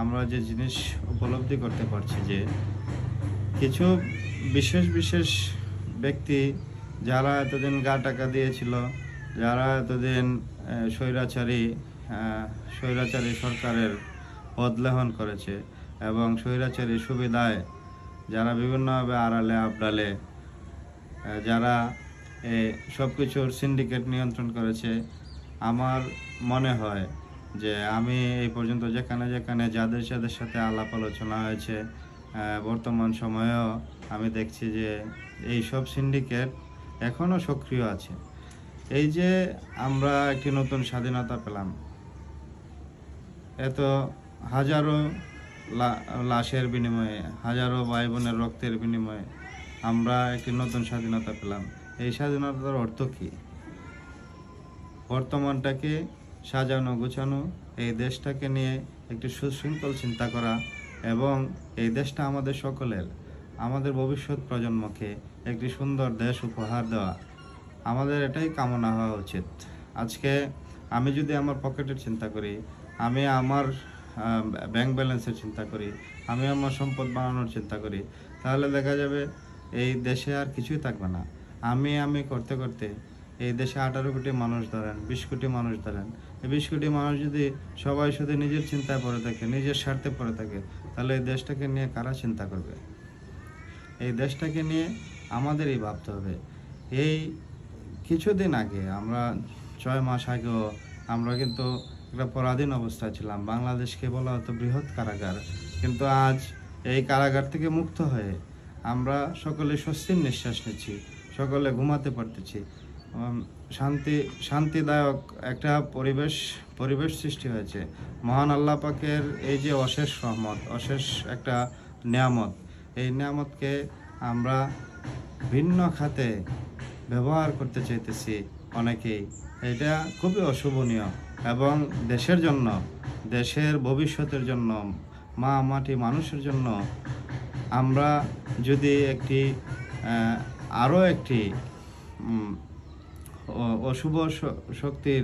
আমরা যে জিনিস উপলব্ধি করতে পারছি যে কিছু বিশেষ বিশেষ ব্যক্তি যারা এতদিন গা টাকা দিয়েছিল, যারা এতদিন স্বৈরাচারী স্বৈরাচারী সরকারের পদলেহন করেছে এবং স্বৈরাচারী সুবিধায় যারা বিভিন্নভাবে আড়ালে আবডালে যারা সব কিছুর সিন্ডিকেট নিয়ন্ত্রণ করেছে, আমার মনে হয় যে আমি এই পর্যন্ত যেখানে যেখানে যাদের যাদের সাথে আলাপ আলোচনা হয়েছে, বর্তমান সময়েও আমি দেখছি যে এই সব সিন্ডিকেট এখনও সক্রিয় আছে। এই যে আমরা একটি নতুন স্বাধীনতা পেলাম, এত হাজারো লাশের বিনিময়ে, হাজারো ভাই বোনের রক্তের বিনিময়ে আমরা একটি নতুন স্বাধীনতা পেলাম। এই স্বাধীনতার অর্থ কী? বর্তমানটাকে সাজানো গোছানো, এই দেশটাকে নিয়ে একটি সুশৃঙ্খল চিন্তা করা এবং এই দেশটা আমাদের সকলের, আমাদের ভবিষ্যৎ প্রজন্মকে একটি সুন্দর দেশ উপহার দেওয়া, আমাদের এটাই কামনা হওয়া উচিত। আজকে আমি যদি আমার পকেটের চিন্তা করি, আমি আমার ব্যাংক ব্যালেন্সের চিন্তা করি, আমি আমার সম্পদ বানানোর চিন্তা করি, তাহলে দেখা যাবে এই দেশে আর কিছুই থাকবে না। আমি করতে করতে এই দেশে 18 কোটি মানুষ ধরেন, 20 কোটি মানুষ ধরেন, এই 20 কোটি মানুষ যদি সবাই শুধু নিজের চিন্তায় পড়ে থাকে, নিজের স্বার্থে পড়ে থাকে, তাহলে এই দেশটাকে নিয়ে কারা চিন্তা করবে? এই দেশটাকে নিয়ে আমাদেরই ভাবতে হবে। এই কিছুদিন আগে, আমরা 6 মাস আগেও আমরা কিন্তু একটা পরাধীন অবস্থায় ছিলাম। বাংলাদেশকে বলা হতো বৃহৎ কারাগার, কিন্তু আজ এই কারাগার থেকে মুক্ত হয়ে আমরা সকলে স্বস্তির নিঃশ্বাস নিচ্ছি, সকলে ঘুমাতে পারতেছি, শান্তিদায়ক একটা পরিবেশ সৃষ্টি হয়েছে। মহান আল্লাহ পাকের এই যে অশেষ রহমত, অশেষ একটা নিয়ামত, এই নিয়ামতকে আমরা ভিন্ন খাতে ব্যবহার করতে চাইতেছি অনেকেই। এটা খুবই অশুভনীয় এবং দেশের জন্য, দেশের ভবিষ্যতের জন্য, মা মাটি মানুষের জন্য আমরা যদি আরও একটি অশুভ শক্তির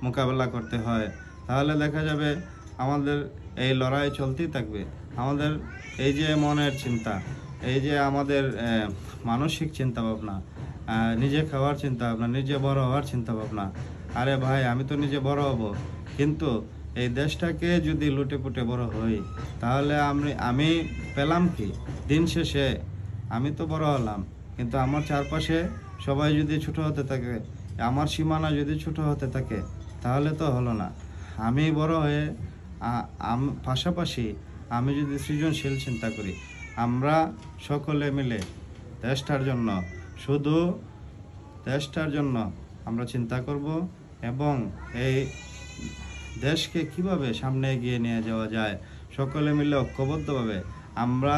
মোকাবেলা করতে হয়, তাহলে দেখা যাবে আমাদের এই লড়াই চলতেই থাকবে। আমাদের এই যে মনের চিন্তা, এই যে আমাদের মানসিক চিন্তা ভাবনা, নিজে খাওয়ার চিন্তা ভাবনা, নিজে বড় হওয়ার চিন্তা ভাবনা, আরে ভাই আমি তো নিজে বড় হব, কিন্তু এই দেশটাকে যদি লুটে পুটে বড় হই, তাহলে আমি পেলাম কি? দিন শেষে আমি তো বড় হলাম, কিন্তু আমার চারপাশে সবাই যদি ছোট হতে থাকে, আমার সীমানা যদি ছোট হতে থাকে, তাহলে তো হলো না। আমি বড় হয়ে পাশাপাশি আমি যদি সৃজনশীল চিন্তা করি, আমরা সকলে মিলে দেশটার জন্য, শুধু দেশটার জন্য আমরা চিন্তা করব এবং এই দেশকে কিভাবে সামনে এগিয়ে নিয়ে যাওয়া যায়, সকলে মিলে ঐক্যবদ্ধভাবে আমরা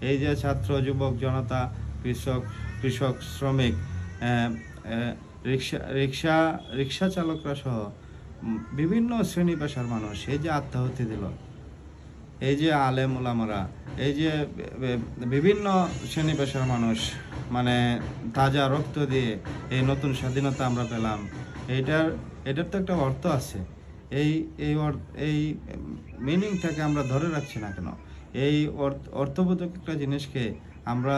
এই যে ছাত্র, যুবক, জনতা, কৃষক, শ্রমিক, রিক্সা চালকরা সহ বিভিন্ন শ্রেণী পেশার মানুষ এই যে আত্মাহুতি দিল, এই যে আলেম ওলামারা, এই যে বিভিন্ন শ্রেণী পেশার মানুষ, মানে তাজা রক্ত দিয়ে এই নতুন স্বাধীনতা আমরা পেলাম, এটার তো একটা অর্থ আছে। এই মিনিংটাকে আমরা ধরে রাখছি না কেন? এই অর্থবোধক একটা জিনিসকে আমরা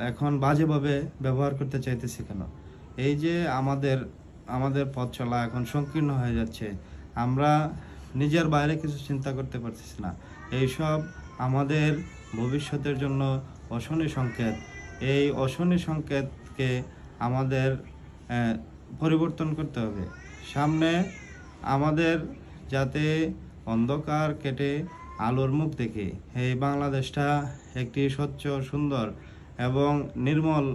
এখন বাজেভাবে ব্যবহার করতে চাইতেছি কেন? এই যে আমাদের পথ চলা এখন সংকীর্ণ হয়ে যাচ্ছে, আমরা নিজের বাইরে কিছু চিন্তা করতে পারতেছি না। এইসব আমাদের ভবিষ্যতের জন্য অশনি সংকেত। এই অশনি সংকেতকে আমাদের পরিবর্তন করতে হবে। সামনে আমাদের যাতে অন্ধকার কেটে আলোর মুখ দেখে এই বাংলাদেশটা একটি স্বচ্ছ, সুন্দর এবং নির্মল,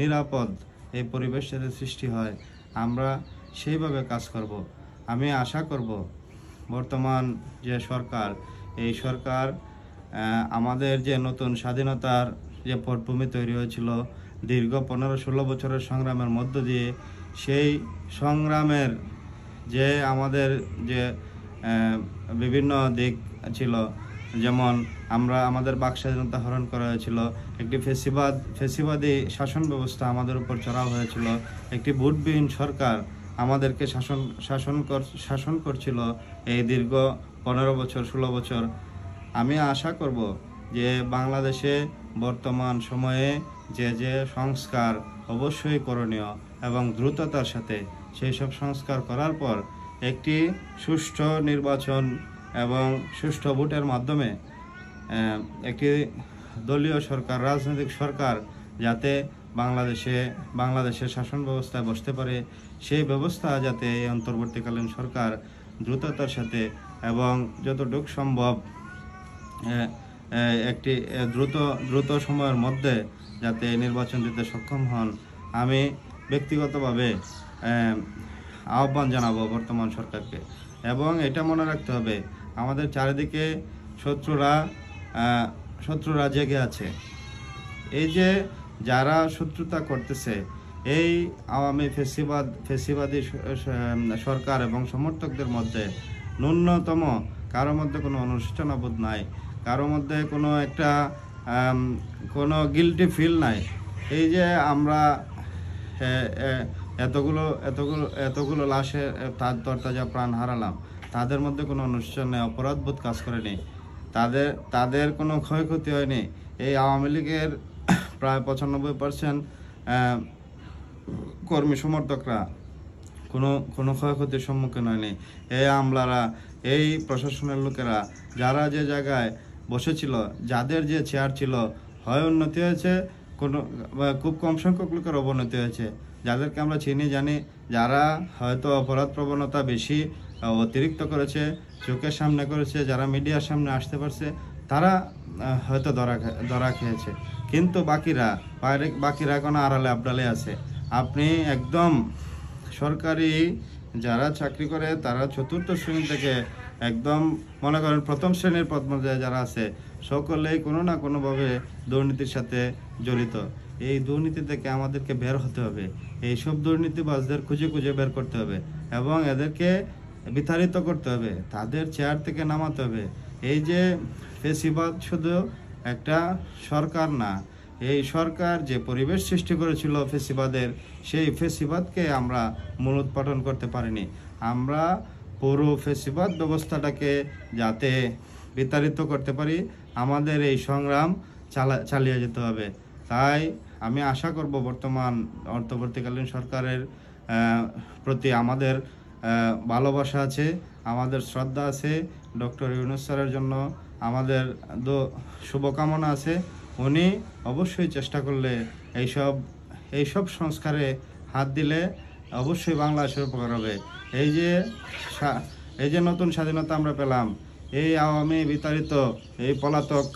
নিরাপদ এই পরিবেশ যাতে সৃষ্টি হয়, আমরা সেইভাবে কাজ করব। আমি আশা করব বর্তমান যে সরকার, এই সরকার আমাদের যে নতুন স্বাধীনতার যে পটভূমি তৈরি হয়েছিল দীর্ঘ 15-16 বছরের সংগ্রামের মধ্য দিয়ে, সেই সংগ্রামের যে আমাদের যে বিভিন্ন দিক ছিল, যেমন আমাদের বাক স্বাধীনতা হরণ করা হয়েছিল, একটি ফেসিবাদী শাসন ব্যবস্থা আমাদের উপর চড়াও হয়েছিল, একটি ভোটবিহীন সরকার আমাদেরকে শাসন করছিল এই দীর্ঘ 15 বছর 16 বছর। আমি আশা করব যে বাংলাদেশে বর্তমান সময়ে যে সংস্কার অবশ্যই করণীয় এবং দ্রুততার সাথে সেই সব সংস্কার করার পর একটি সুষ্ঠু নির্বাচন এবং সুষ্ঠু ভোটের মাধ্যমে একটি দলীয় সরকার, রাজনৈতিক সরকার যাতে বাংলাদেশের শাসন ব্যবস্থায় বসতে পারে, সেই ব্যবস্থা যাতে এই অন্তর্বর্তীকালীন সরকার দ্রুততার সাথে এবং যতটুকু সম্ভব একটি দ্রুত সময়ের মধ্যে যাতে নির্বাচন দিতে সক্ষম হন, আমি ব্যক্তিগতভাবে আহ্বান জানাবো বর্তমান সরকারকে। এবং এটা মনে রাখতে হবে, আমাদের চারিদিকে শত্রুরা জেগে আছে। এই যে যারা শত্রুতা করতেছে, এই আওয়ামী ফেসিবাদী সরকার এবং সমর্থকদের মধ্যে ন্যূনতম কারোর মধ্যে কোনো অনুশোচনাবোধ নাই, কারোর মধ্যে গিল্টি ফিল নাই। এই যে আমরা এতগুলো লাশের তরতাজা প্রাণ হারালাম, তাদের মধ্যে কোনো অনুশোচনা নেই, অপরাধবোধ কাজ করেনি, তাদের কোনো ক্ষয়ক্ষতি হয়নি। এই আওয়ামী লীগের প্রায় 95% কর্মী সমর্থকরা কোনো ক্ষয়ক্ষতির সম্মুখীন হয়নি। এই আমলারা, এই প্রশাসনের লোকেরা যারা যে জায়গায় বসেছিল, যাদের যে চেয়ার ছিল, হয় উন্নতি হয়েছে, খুব কম সংখ্যক লোকের অবনতি হয়েছে। যাদেরকে আমরা চিনি জানি, যারা হয়তো অপরাধ প্রবণতা বেশি অতিরিক্ত করেছে, চোখের সামনে করেছে, যারা মিডিয়ার সামনে আসতে পারছে, তারা হয়তো ধরা খেয়েছে। কিন্তু বাকিরা কোনো আড়ালে আবডালে আছে। আপনি একদম সরকারি যারা চাকরি করে, তারা 4র্থ শ্রেণী থেকে একদম মনে করেন 1ম শ্রেণীর পদমর্যাদায় যারা আছে, সকলেই কোনো না কোনোভাবে দুর্নীতির সাথে জড়িত। এই দুর্নীতি থেকে আমাদেরকে বের হতে হবে। এইসব দুর্নীতিবাজদের খুঁজে বের করতে হবে এবং এদেরকে বিতাড়িত করতে হবে, তাদের চেয়ার থেকে নামাতে হবে। এই যে ফেসিবাদ শুধু একটা সরকার না, এই সরকার যে পরিবেশ সৃষ্টি করেছিল ফেসিবাদের, সেই ফেসিবাদকে আমরা মূলোৎপাটন করতে পারিনি। আমরা পুরো ফেসিবাদ ব্যবস্থাটাকে যাতে বিতাড়িত করতে পারি, আমাদের এই সংগ্রাম চালিয়ে যেতে হবে। তাই আমি আশা করব বর্তমান অন্তর্বর্তীকালীন সরকারের প্রতি আমাদের ভালোবাসা আছে, আমাদের শ্রদ্ধা আছে। ডক্টর ইউনূস স্যারের জন্য আমাদের শুভকামনা আছে। উনি অবশ্যই চেষ্টা করলে এইসব সংস্কারে হাত দিলে অবশ্যই বাংলাদেশের উপকার হবে। এই যে নতুন স্বাধীনতা আমরা পেলাম, এই আওয়ামী বিতাড়িত, এই পলাতক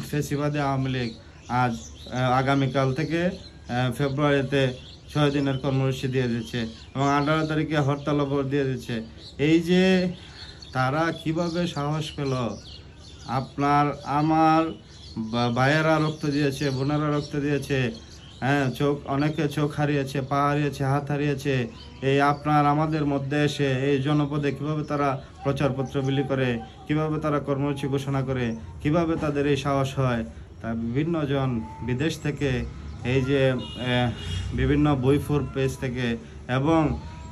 ফেসিবাদী আওয়ামী লীগ আজ আগামীকাল থেকে ফেব্রুয়ারিতে 6 দিনের কর্মসূচি দিয়ে দিচ্ছে এবং 18 তারিখে হরতাল অবরোধ দিয়ে দিচ্ছে। এই যে তারা কিভাবে সাহস পেল? আমার ভাইয়েরা রক্ত দিয়েছে, বোনেরা রক্ত দিয়েছে, অনেকে চোখ হারিয়েছে, পা হারিয়েছে, হাত হারিয়েছে। এই আমাদের মধ্যে এসে এই জনপদে কিভাবে তারা প্রচারপত্র বিলি করে, কিভাবে তারা কর্মসূচি ঘোষণা করে, কিভাবে তাদের এই সাহস হয়, তা বিভিন্ন জন বিদেশ থেকে, এই যে বিভিন্ন বইফোর পেজ থেকে এবং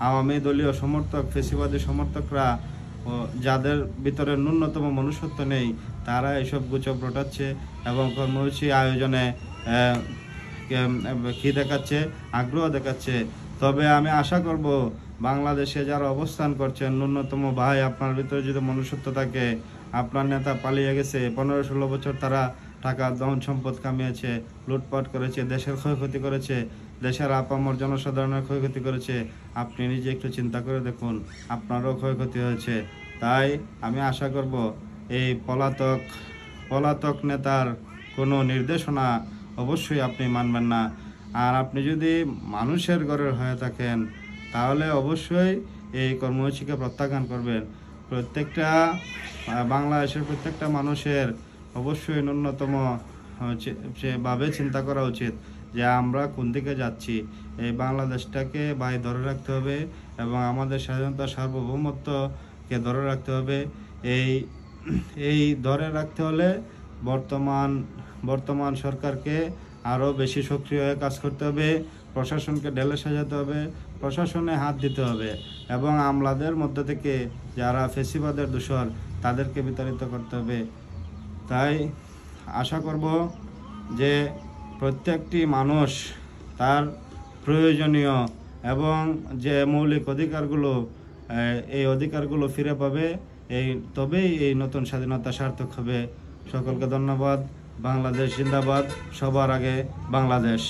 আওয়ামী দলীয় সমর্থক, ফেসিবাদী সমর্থকরা, যাদের ভিতরে ন্যূনতম মনুষ্যত্ব নেই, তারা এসব গুজব রটাচ্ছে এবং কর্মসূচি আয়োজনে আগ্রহ দেখাচ্ছে। তবে আমি আশা করব, বাংলাদেশে যারা অবস্থান করছেন, ন্যূনতম ভাই, আপনার ভিতরে যদি মনুষ্যত্ব থাকে, আপনার নেতা পালিয়ে গেছে, 15-16 বছর তারা টাকা ধন সম্পদ কামিয়েছে, লুটপাট করেছে, দেশের ক্ষয়ক্ষতি করেছে, দেশের আপামর জনসাধারণের ক্ষয়ক্ষতি করেছে। আপনি নিজে একটু চিন্তা করে দেখুন, আপনারও ক্ষয়ক্ষতি হয়েছে। তাই আমি আশা করব, এই পলাতক নেতার কোনো নির্দেশনা অবশ্যই আপনি মানবেন না। আর আপনি যদি মানুষের ঘরের হয়ে থাকেন, তাহলে অবশ্যই এই কর্মসূচিকে প্রত্যাখ্যান করবেন। বাংলাদেশের প্রত্যেকটা মানুষের অবশ্যই ন্যূনতম ভাবে চিন্তা করা উচিত যে আমরা কোন দিকে যাচ্ছি। এই বাংলাদেশটাকে ধরে রাখতে হবে এবং আমাদের স্বাধীনতা, সার্বভৌমত্বকে ধরে রাখতে হবে। এই ধরে রাখতে হলে বর্তমান সরকারকে আরও বেশি সক্রিয় হয়ে কাজ করতে হবে। প্রশাসনকে ঢেলে সাজাতে হবে, প্রশাসনে হাত দিতে হবে এবং আমলাদের মধ্য থেকে যারা ফেসিবাদের দূষর তাদেরকে বিতাড়িত করতে হবে। তাই আশা করব যে প্রত্যেকটি মানুষ তার প্রয়োজনীয় এবং যে মৌলিক অধিকারগুলো এই অধিকারগুলো ফিরে পাবে, তবেই এই নতুন স্বাধীনতা সার্থক হবে। সকলকে ধন্যবাদ। বাংলাদেশ জিন্দাবাদ, সবার আগে বাংলাদেশ।